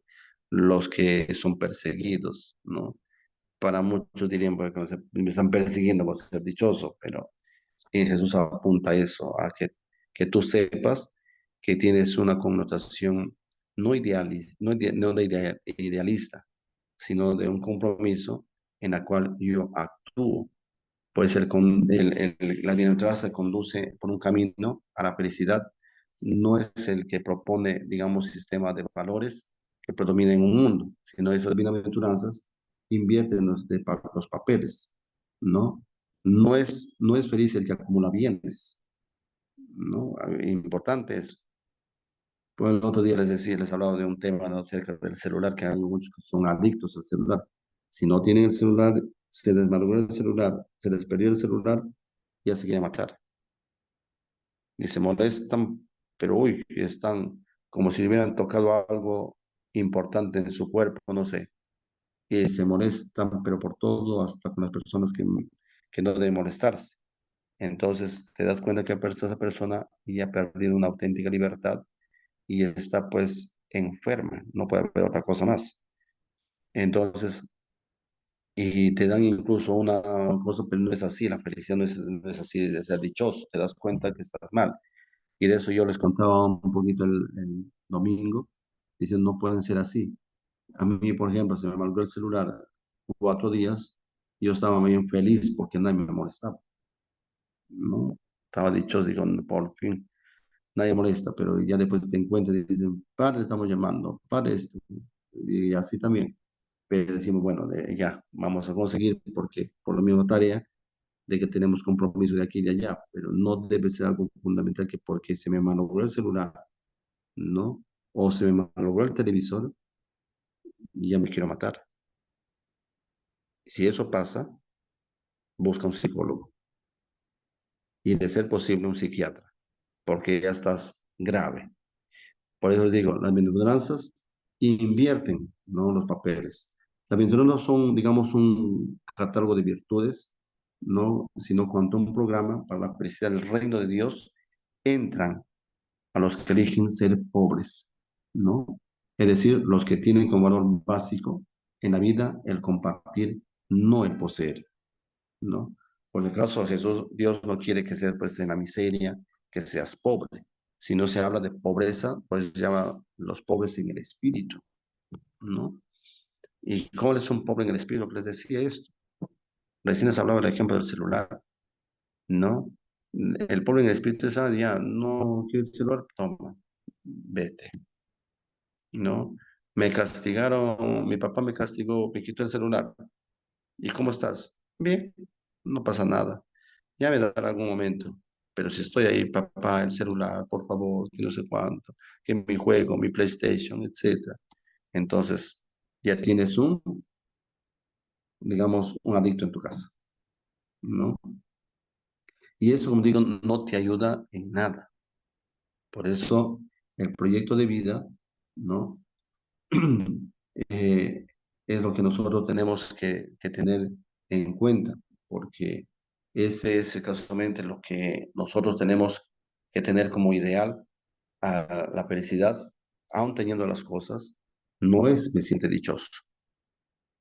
los que son perseguidos, ¿no? Para muchos dirían, porque me están persiguiendo, voy a ser dichoso, pero Jesús apunta a eso, a que tú sepas que tienes una connotación no idealista, no de idealista, sino de un compromiso en la cual yo actúo. Puede ser la bienaventuranza conduce por un camino a la felicidad, no es el que propone, digamos, sistema de valores que predomina en un mundo, sino esas bienaventuranzas invierten los papeles, ¿no? No es feliz el que acumula bienes, ¿no? Importante es. Pues el otro día les decía, les hablaba de un tema, ¿no? Acerca del celular, que hay muchos que son adictos al celular. Si no tienen el celular, se les malogró el celular, se les perdió el celular, ya se quieren matar. Y se molestan, pero uy, están como si hubieran tocado algo importante en su cuerpo, no sé. Y se molestan, pero por todo, hasta con las personas que no deben molestarse. Entonces te das cuenta que esa persona ya ha perdido una auténtica libertad y está pues enferma, no puede haber otra cosa más. Entonces, y te dan incluso una cosa, pero no es así, la felicidad no es así de ser dichoso, te das cuenta que estás mal. Y de eso yo les contaba un poquito el domingo, diciendo, no pueden ser así. A mí, por ejemplo, se me malgró el celular 4 días, yo estaba muy feliz porque nadie me molestaba, ¿no? Estaba dichoso, digo, por fin, nadie molesta, pero ya después te encuentras y dicen, padre, estamos llamando, padre, esto, y así también. Pero decimos, bueno, ya, vamos a conseguir, porque por la misma tarea de que tenemos compromiso de aquí y de allá, pero no debe ser algo fundamental que porque se me malogró el celular, ¿no? O se me malogró el televisor y ya me quiero matar. Si eso pasa, busca un psicólogo y de ser posible un psiquiatra, porque ya estás grave. Por eso les digo, las bienaventuranzas invierten, ¿no? Los papeles. Las bienaventuranzas no son, digamos, un catálogo de virtudes, ¿no? Sino cuando un programa para la felicidad del reino de Dios entran a los que eligen ser pobres, ¿no? Es decir, los que tienen como valor básico en la vida el compartir, no el poseer, ¿no? Por el caso de Jesús, Dios no quiere que seas pues en la miseria, que seas pobre. Si no se habla de pobreza, pues se llama los pobres en el espíritu, ¿no? ¿Y cómo es un pobre en el espíritu? Que les decía esto, Recién les hablaba del ejemplo del celular, ¿no? El pobre en el espíritu es, ya, no quiero el celular, toma, vete, ¿no? Me castigaron, mi papá me castigó, me quitó el celular. ¿Y cómo estás? Bien, no pasa nada. Ya me dará algún momento. Pero si estoy ahí, papá, el celular, por favor, que no sé cuánto, que mi juego, mi PlayStation, etcétera. Entonces, ya tienes digamos, un adicto en tu casa, ¿no? Y eso, como digo, no te ayuda en nada. Por eso, el proyecto de vida, ¿no? Eh, es lo que nosotros tenemos que tener en cuenta, porque ese es casualmente lo que nosotros tenemos que tener como ideal a la felicidad, aún teniendo las cosas, no es me siente dichoso.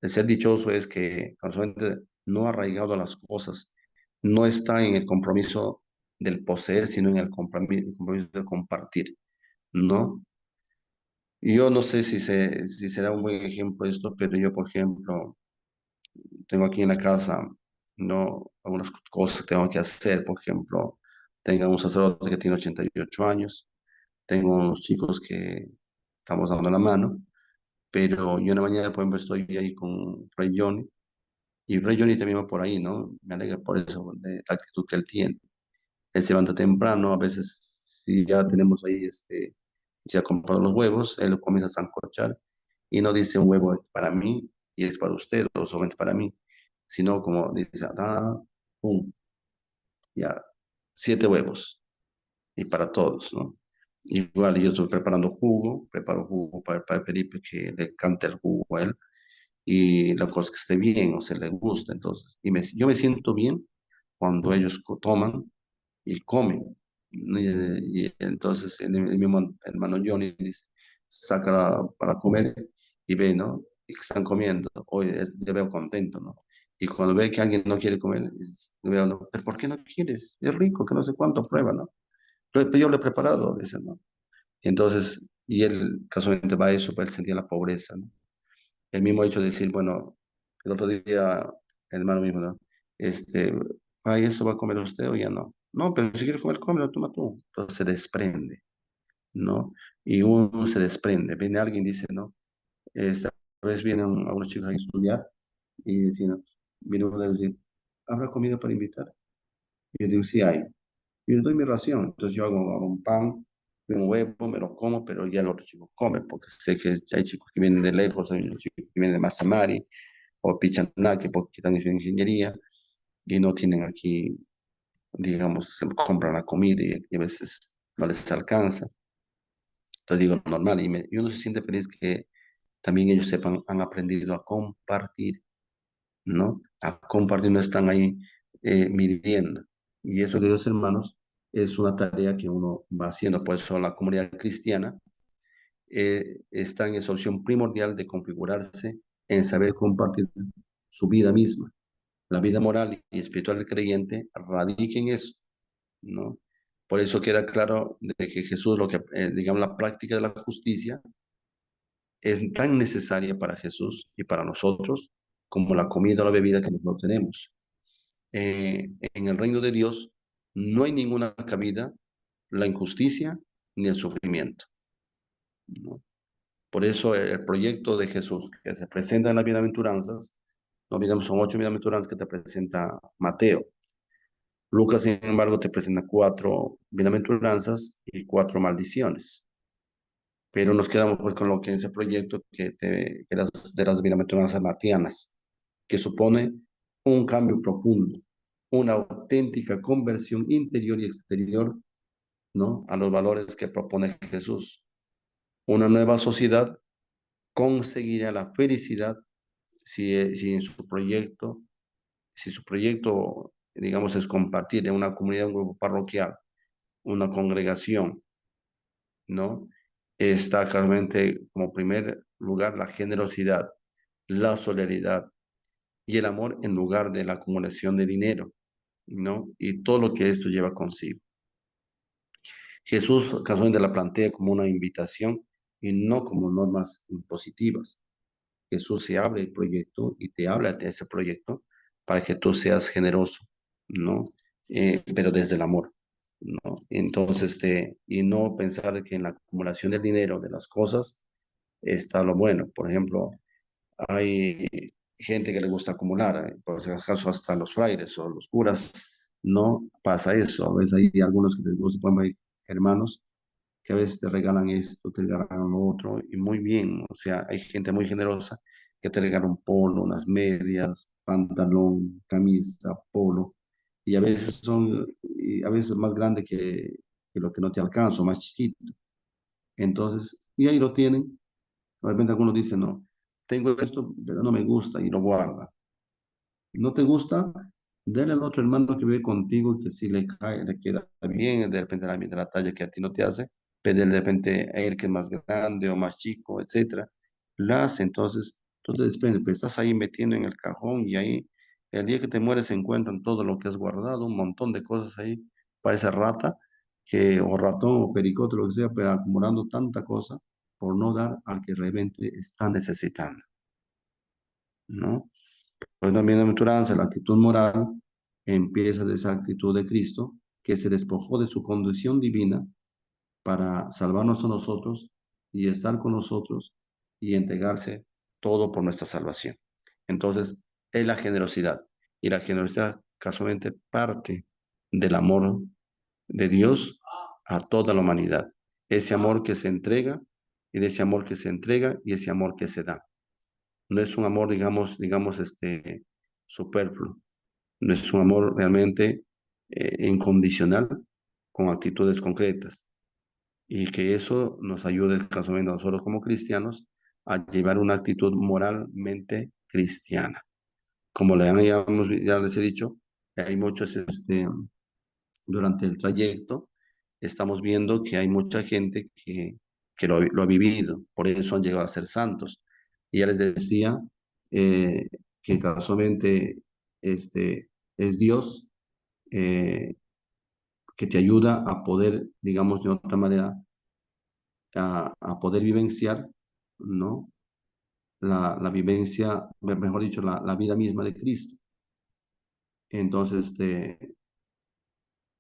El ser dichoso es que casualmente no arraigado a las cosas, no está en el compromiso del poseer, sino en el compromiso de compartir, ¿no? Y yo no sé si será un buen ejemplo esto, pero yo, por ejemplo, tengo aquí en la casa, ¿no? Algunas cosas que tengo que hacer, por ejemplo, tengo un sacerdote que tiene 88 años, tengo unos chicos que estamos dando la mano, pero yo en la mañana, por ejemplo, estoy ahí con Fray Johnny, y Fray Johnny también va por ahí, ¿no? Me alegra por eso, de la actitud que él tiene. Él se levanta temprano, a veces si ya tenemos ahí, se ha comprado los huevos, él lo comienza a sancochar y no dice un huevo es para mí y es para usted o solamente para mí, sino como dice, pum, ya, 7 huevos y para todos, ¿no? Igual yo estoy preparando jugo, preparo jugo para Felipe que le cante el jugo a él y la cosa es que esté bien o se le gusta, entonces, yo me siento bien cuando ellos toman y comen. Y entonces el mismo hermano Johnny dice, saca para comer y ve, ¿no? Y que están comiendo. Hoy le veo contento, ¿no? Y cuando ve que alguien no quiere comer, le veo, ¿no? ¿Pero por qué no quieres? Es rico, que no sé cuánto prueba, ¿no? Pero yo lo he preparado, dice, ¿no? Y entonces, y él casualmente va a eso, para él sentir la pobreza, ¿no? El mismo hecho de decir, bueno, el otro día, el hermano mismo, ¿no? Este, ay, ¿eso va a comer usted o ya no? No, pero si quieres comer, cómelo, toma tú. Entonces se desprende, ¿no? Y uno se desprende. Viene alguien y dice, ¿no? Esta vez vienen algunos chicos a estudiar y dicen, ¿no? Viene uno a decir, ¿habrá comida para invitar? Y yo digo, sí hay. Y yo doy mi ración. Entonces yo hago un pan, un huevo, me lo como, pero ya el otro chico come, porque sé que hay chicos que vienen de lejos, hay chicos que vienen de Mazamari, o Pichanaque porque están en ingeniería y no tienen aquí, digamos, se compran la comida y a veces no les alcanza. Entonces digo, normal, y uno se siente feliz que también ellos sepan, han aprendido a compartir, ¿no? A compartir, no están ahí midiendo. Y eso, queridos hermanos, es una tarea que uno va haciendo. Por eso la comunidad cristiana está en esa opción primordial de configurarse en saber compartir su vida misma. La vida moral y espiritual del creyente radica en eso, ¿no? Por eso queda claro de que Jesús, digamos, la práctica de la justicia es tan necesaria para Jesús y para nosotros como la comida o la bebida que nosotros tenemos. En el reino de Dios no hay ninguna cabida la injusticia ni el sufrimiento, ¿no? Por eso el proyecto de Jesús que se presenta en las bienaventuranzas, no olvidemos, son 8 bienaventuranzas que te presenta Mateo. Lucas, sin embargo, te presenta 4 bienaventuranzas y 4 maldiciones. Pero nos quedamos pues con lo que es el proyecto de las bienaventuranzas matianas, que supone un cambio profundo, una auténtica conversión interior y exterior, ¿no? A los valores que propone Jesús. Una nueva sociedad conseguirá la felicidad si en si su proyecto, digamos, es compartir en una comunidad, un grupo parroquial, una congregación, ¿no? Está claramente como primer lugar la generosidad, la solidaridad y el amor en lugar de la acumulación de dinero, ¿no? Y todo lo que esto lleva consigo. Jesús casualmente la plantea como una invitación y no como normas impositivas. Jesús se abre el proyecto y te habla de ese proyecto para que tú seas generoso, ¿no? Pero desde el amor, ¿no? Entonces, y no pensar que en la acumulación del dinero, de las cosas, está lo bueno. Por ejemplo, hay gente que le gusta acumular, por si acaso hasta los frailes o los curas, no pasa eso. A veces hay algunos que les gusta, por ejemplo, hay hermanos que a veces te regalan esto, te regalan lo otro, y muy bien, o sea, hay gente muy generosa que te regala un polo, unas medias, pantalón, camisa, polo, y a veces son, y a veces más grande que lo que no te alcanza, o más chiquito. Entonces, y ahí lo tienen. De repente algunos dicen, no, tengo esto, pero no me gusta, y lo guarda. ¿No te gusta? Dale al otro hermano que vive contigo y que si le cae, le queda bien, de repente la talla que a ti no te hace, pero de repente a él que es más grande o más chico, etcétera, la hace. Entonces, tú te desprendes, pero estás ahí metiendo en el cajón y ahí, el día que te mueres, se encuentran todo lo que has guardado, un montón de cosas ahí, parece rata, o ratón o pericote, lo que sea, pero acumulando tanta cosa por no dar al que realmente está necesitando, ¿no? Pues la bienaventuranza, la actitud moral, empieza de esa actitud de Cristo, que se despojó de su condición divina para salvarnos a nosotros y estar con nosotros y entregarse todo por nuestra salvación. Entonces, es la generosidad. Y la generosidad casualmente parte del amor de Dios a toda la humanidad. Ese amor que se entrega y de ese amor que se entrega y ese amor que se da. No es un amor, digamos, superfluo. No es un amor realmente incondicional, con actitudes concretas. Y que eso nos ayude, casualmente, a nosotros como cristianos, a llevar una actitud moralmente cristiana. Como ya les he dicho, hay muchos, durante el trayecto, estamos viendo que hay mucha gente que lo ha vivido, por eso han llegado a ser santos. Y ya les decía eh, que casualmente es Dios eh, que te ayuda a poder, digamos de otra manera, a poder vivenciar, ¿no? La vivencia, mejor dicho, la vida misma de Cristo. Entonces,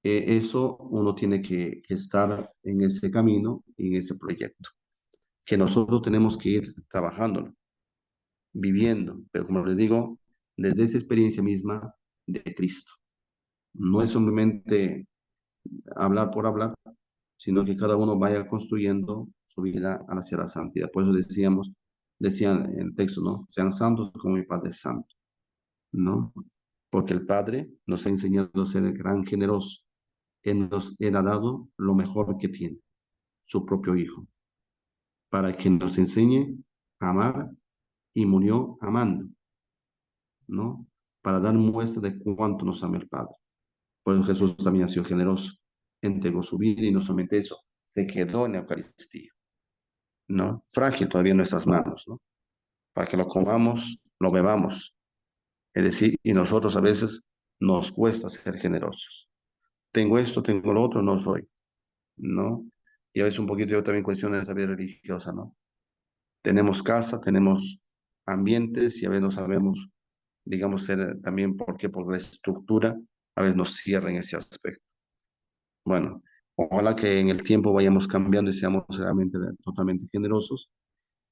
eso uno tiene que estar en ese camino y en ese proyecto, que nosotros tenemos que ir trabajándolo, viviendo, pero como les digo, desde esa experiencia misma de Cristo. No es simplemente hablar por hablar, sino que cada uno vaya construyendo su vida hacia la santidad. Por eso decían en el texto, ¿no? Sean santos como mi Padre es santo, ¿no? Porque el Padre nos ha enseñado a ser el gran generoso. Él nos ha dado lo mejor que tiene, su propio Hijo, para que nos enseñe a amar y murió amando, ¿no? Para dar muestra de cuánto nos ama el Padre. Por eso Jesús también ha sido generoso, entregó su vida y no solamente eso, se quedó en la Eucaristía, ¿no? Frágil todavía en nuestras manos, ¿no? Para que lo comamos, lo bebamos. Es decir, y nosotros a veces nos cuesta ser generosos. Tengo esto, tengo lo otro, no soy, ¿no? Y a veces un poquito yo también cuestiono esa vida religiosa, ¿no? Tenemos casa, tenemos ambientes y a veces no sabemos, digamos, ser también porque por la estructura a veces nos cierra en ese aspecto. Bueno, ojalá que en el tiempo vayamos cambiando y seamos realmente totalmente generosos.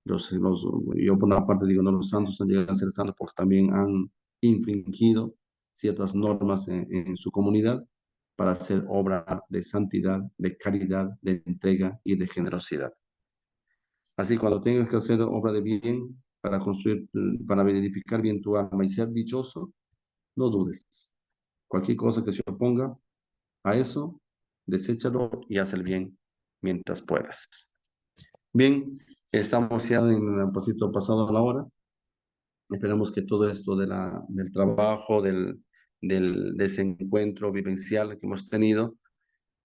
Yo por una parte digo, no, los santos han llegado a ser santos porque también han infringido ciertas normas en su comunidad para hacer obra de santidad, de caridad, de entrega y de generosidad. Así, cuando tengas que hacer obra de bien para construir, para edificar bien tu alma y ser dichoso, no dudes. Cualquier cosa que se oponga a eso, deséchalo y haz el bien mientras puedas. Bien, estamos ya en un pasito pasado a la hora. Esperamos que todo esto del trabajo, de ese encuentro vivencial que hemos tenido,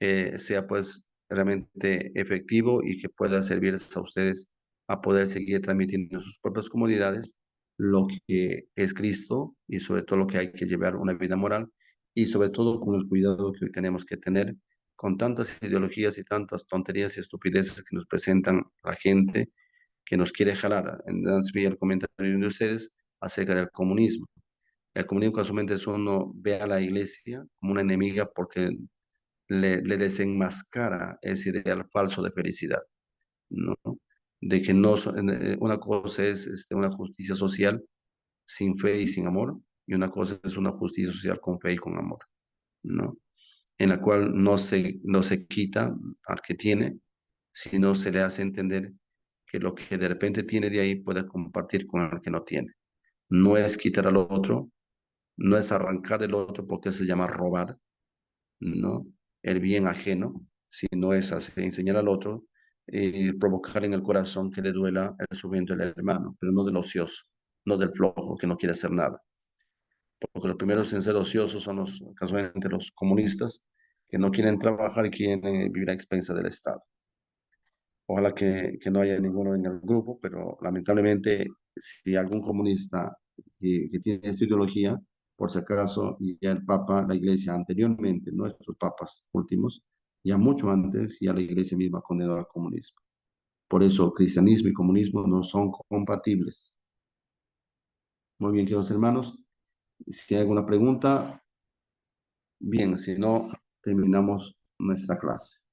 sea pues realmente efectivo y que pueda servirles a ustedes a poder seguir transmitiendo en sus propias comunidades lo que es Cristo y sobre todo lo que hay que llevar una vida moral y sobre todo con el cuidado que hoy tenemos que tener con tantas ideologías y tantas tonterías y estupideces que nos presentan la gente que nos quiere jalar. En el comentario de ustedes acerca del comunismo. El comunismo casualmente es uno ve a la iglesia como una enemiga porque le desenmascara ese ideal falso de felicidad, ¿no? De que no, una cosa es una justicia social sin fe y sin amor, y una cosa es una justicia social con fe y con amor, ¿no? En la cual no se quita al que tiene, sino se le hace entender que lo que de repente tiene de ahí puede compartir con el que no tiene. No es quitar al otro, no es arrancar del otro porque se llama robar, ¿no? El bien ajeno, sino es hacer, enseñar al otro, provocar en el corazón que le duela el sufrimiento del hermano, pero no del ocioso, no del flojo que no quiere hacer nada. Porque los primeros en ser ociosos son casualmente los comunistas, que no quieren trabajar y quieren vivir a expensas del Estado. Ojalá que no haya ninguno en el grupo, pero lamentablemente si algún comunista que tiene esta ideología, por si acaso, y ya el Papa, la Iglesia anteriormente, nuestros papas últimos, ya mucho antes, ya la Iglesia misma condenó al comunismo. Por eso cristianismo y comunismo no son compatibles. Muy bien, queridos hermanos, si hay alguna pregunta, bien, si no, terminamos nuestra clase.